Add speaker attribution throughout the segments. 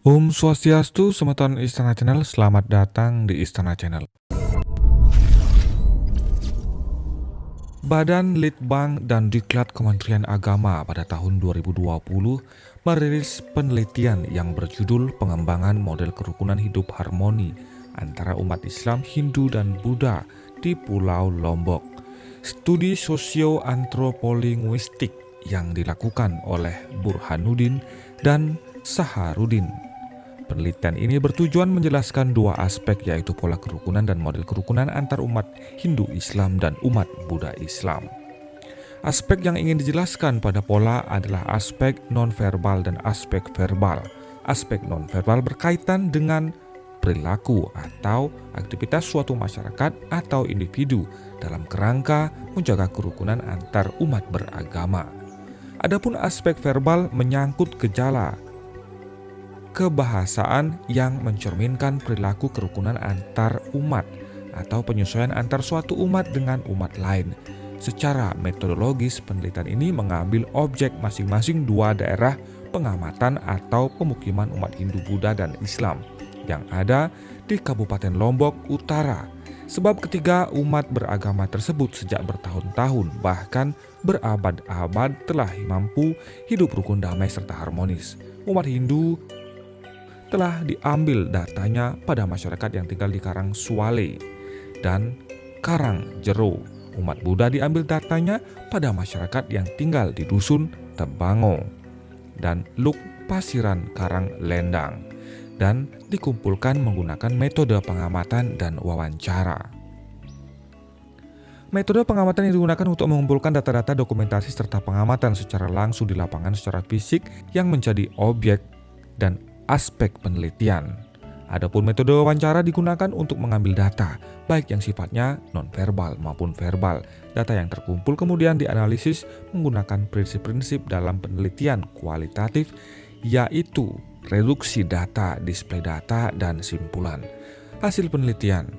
Speaker 1: Om Swastiastu, Semeton Istana Channel, selamat datang di Istana Channel. Badan Litbang dan Diklat Kementerian Agama pada tahun 2020 merilis penelitian yang berjudul Pengembangan Model Kerukunan Hidup Harmoni antara umat Islam, Hindu, dan Buddha di Pulau Lombok. Studi sosio-antropolinguistik yang dilakukan oleh Burhanuddin dan Saharudin. Penelitian ini bertujuan menjelaskan dua aspek, yaitu pola kerukunan dan model kerukunan antar umat Hindu Islam dan umat Buddha Islam. Aspek yang ingin dijelaskan pada pola adalah aspek non-verbal dan aspek verbal. Aspek non-verbal berkaitan dengan perilaku atau aktivitas suatu masyarakat atau individu dalam kerangka menjaga kerukunan antar umat beragama. Adapun aspek verbal menyangkut gejala kebahasaan yang mencerminkan perilaku kerukunan antar umat atau penyesuaian antar suatu umat dengan umat lain. Secara metodologis, penelitian ini mengambil objek masing-masing dua daerah pengamatan atau pemukiman umat Hindu, Buddha, dan Islam yang ada di Kabupaten Lombok Utara. Sebab ketiga umat beragama tersebut sejak bertahun-tahun bahkan berabad-abad telah mampu hidup rukun, damai, serta harmonis. Umat Hindu telah diambil datanya pada masyarakat yang tinggal di Karang Suale dan Karang Jero. Umat Buddha diambil datanya pada masyarakat yang tinggal di Dusun Tebango dan Luk Pasiran Karang Lendang, dan dikumpulkan menggunakan metode pengamatan dan wawancara. Metode pengamatan yang digunakan untuk mengumpulkan data-data dokumentasi serta pengamatan secara langsung di lapangan secara fisik yang menjadi objek dan aspek penelitian. Adapun metode wawancara digunakan untuk mengambil data, baik yang sifatnya non-verbal maupun verbal. Data yang terkumpul kemudian dianalisis menggunakan prinsip-prinsip dalam penelitian kualitatif, yaitu reduksi data, display data, dan simpulan. Hasil penelitian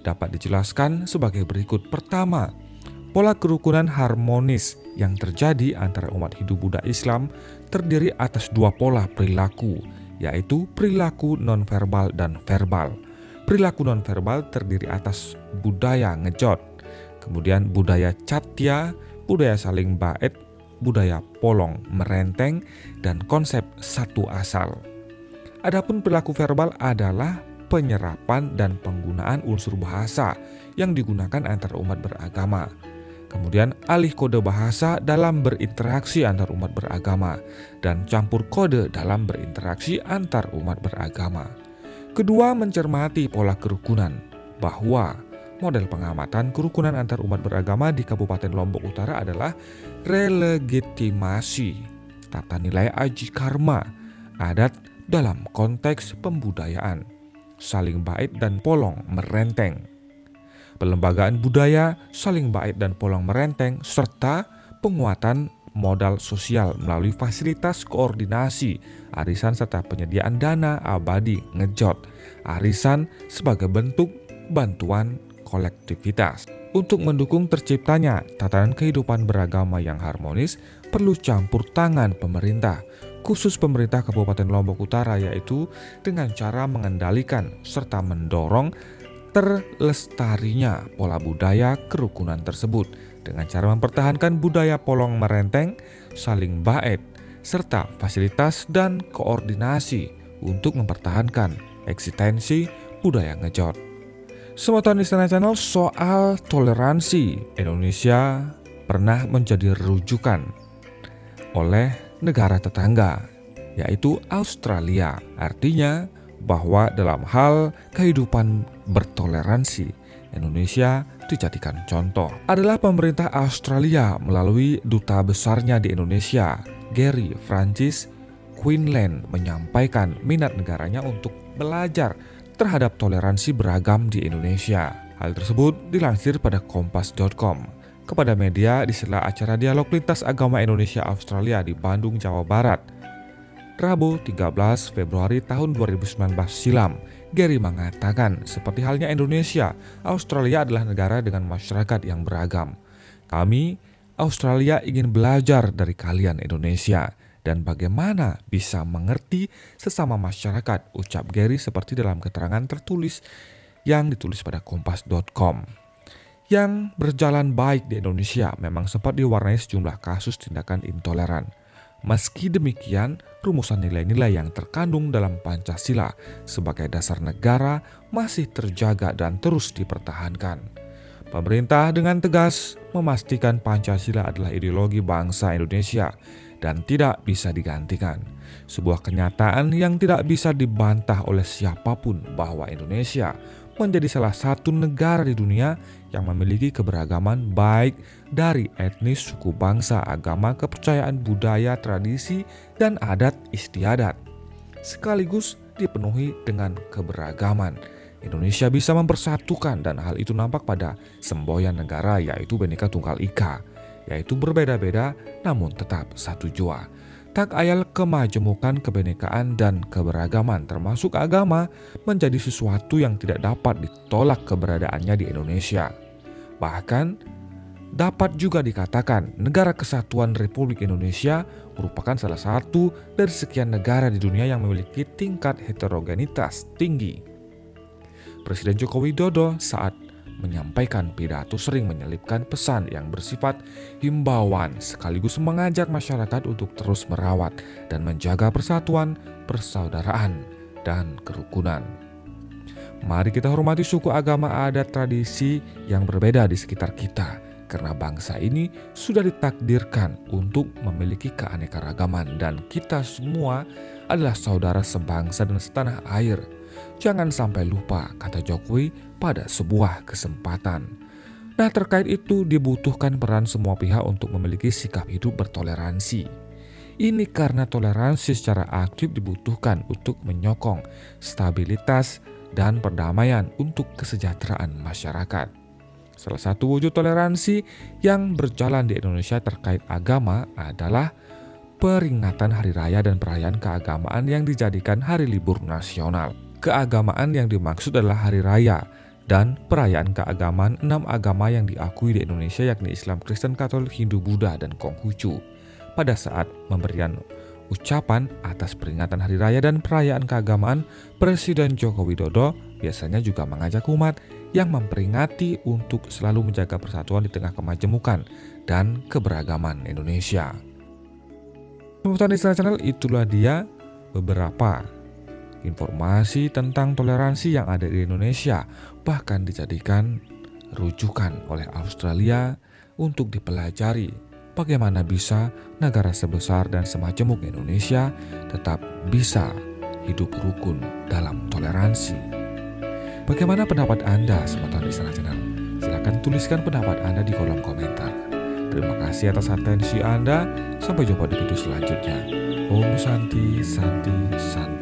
Speaker 1: dapat dijelaskan sebagai berikut. Pertama, pola kerukunan harmonis yang terjadi antara umat Hindu, Buddha, Islam terdiri atas dua pola perilaku, yaitu perilaku nonverbal dan verbal. Perilaku nonverbal terdiri atas budaya ngejot, kemudian budaya catya, budaya saling bait, budaya polong merenteng, dan konsep satu asal. Adapun perilaku verbal adalah penyerapan dan penggunaan unsur bahasa yang digunakan antar umat beragama. Kemudian alih kode bahasa dalam berinteraksi antar umat beragama dan campur kode dalam berinteraksi antar umat beragama. Kedua, mencermati pola kerukunan, bahwa model pengamatan kerukunan antar umat beragama di Kabupaten Lombok Utara adalah relegitimasi tata nilai aji karma, adat dalam konteks pembudayaan, saling bait dan polong merenteng, pelembagaan budaya, saling bait dan polong merenteng, serta penguatan modal sosial melalui fasilitas koordinasi, arisan, serta penyediaan dana abadi ngejot, arisan sebagai bentuk bantuan kolektivitas. Untuk mendukung terciptanya tatanan kehidupan beragama yang harmonis, perlu campur tangan pemerintah, khusus pemerintah Kabupaten Lombok Utara, yaitu dengan cara mengendalikan serta mendorong terlestarinya pola budaya kerukunan tersebut dengan cara mempertahankan budaya polong merenteng, saling bait, serta fasilitas dan koordinasi untuk mempertahankan eksistensi budaya ngejot. Semeton Istana Channel, soal toleransi, Indonesia pernah menjadi rujukan oleh negara tetangga, yaitu Australia. Artinya bahwa dalam hal kehidupan bertoleransi, Indonesia dijadikan contoh. Adalah pemerintah Australia melalui duta besarnya di Indonesia, Gary Francis Quinlan, menyampaikan minat negaranya untuk belajar terhadap toleransi beragam di Indonesia. Hal tersebut dilansir pada kompas.com. Kepada media di sela acara dialog lintas agama Indonesia Australia di Bandung, Jawa Barat, Rabu 13 Februari tahun 2019 silam, Gary mengatakan, seperti halnya Indonesia, Australia adalah negara dengan masyarakat yang beragam. Kami, Australia, ingin belajar dari kalian Indonesia dan bagaimana bisa mengerti sesama masyarakat, ucap Gary seperti dalam keterangan tertulis yang ditulis pada kompas.com. Yang berjalan baik di Indonesia memang sempat diwarnai sejumlah kasus tindakan intoleran. Meski demikian, rumusan nilai-nilai yang terkandung dalam Pancasila sebagai dasar negara masih terjaga dan terus dipertahankan. Pemerintah dengan tegas memastikan Pancasila adalah ideologi bangsa Indonesia dan tidak bisa digantikan. Sebuah kenyataan yang tidak bisa dibantah oleh siapapun bahwa Indonesia menjadi salah satu negara di dunia yang memiliki keberagaman baik dari etnis, suku bangsa, agama, kepercayaan, budaya, tradisi, dan adat istiadat. Sekaligus dipenuhi dengan keberagaman. Indonesia bisa mempersatukan dan hal itu nampak pada semboyan negara yaitu Bhinneka Tunggal Ika, yaitu berbeda-beda namun tetap satu jua. Tak ayal kemajemukan, kebenekaan, dan keberagaman termasuk agama menjadi sesuatu yang tidak dapat ditolak keberadaannya di Indonesia. Bahkan dapat juga dikatakan negara kesatuan Republik Indonesia merupakan salah satu dari sekian negara di dunia yang memiliki tingkat heterogenitas tinggi. Presiden Joko Widodo saat menyampaikan pidato sering menyelipkan pesan yang bersifat himbauan sekaligus mengajak masyarakat untuk terus merawat dan menjaga persatuan, persaudaraan, dan kerukunan. Mari kita hormati suku, agama, adat, tradisi yang berbeda di sekitar kita, karena bangsa ini sudah ditakdirkan untuk memiliki keanekaragaman dan kita semua adalah saudara sebangsa dan setanah air. Jangan sampai lupa, kata Jokowi pada sebuah kesempatan. Nah, terkait itu dibutuhkan peran semua pihak untuk memiliki sikap hidup bertoleransi. Ini karena toleransi secara aktif dibutuhkan untuk menyokong stabilitas dan perdamaian untuk kesejahteraan masyarakat. Salah satu wujud toleransi yang berjalan di Indonesia terkait agama adalah peringatan hari raya dan perayaan keagamaan yang dijadikan hari libur nasional. Keagamaan yang dimaksud adalah hari raya dan perayaan keagamaan 6 agama yang diakui di Indonesia yakni Islam, Kristen, Katolik, Hindu, Buddha, dan Konghucu. Pada saat memberikan ucapan atas peringatan hari raya dan perayaan keagamaan, Presiden Joko Widodo biasanya juga mengajak umat yang memperingati untuk selalu menjaga persatuan di tengah kemajemukan dan keberagaman Indonesia. Pemirsa Istana Channel, itulah dia beberapa informasi tentang toleransi yang ada di Indonesia, bahkan dijadikan rujukan oleh Australia untuk dipelajari bagaimana bisa negara sebesar dan semajemuk Indonesia tetap bisa hidup rukun dalam toleransi. Bagaimana pendapat Anda, Sobat Istana Channel? Silahkan tuliskan pendapat Anda di kolom komentar. Terima kasih atas atensi Anda. Sampai jumpa di video selanjutnya. Om Santi Santi Santi.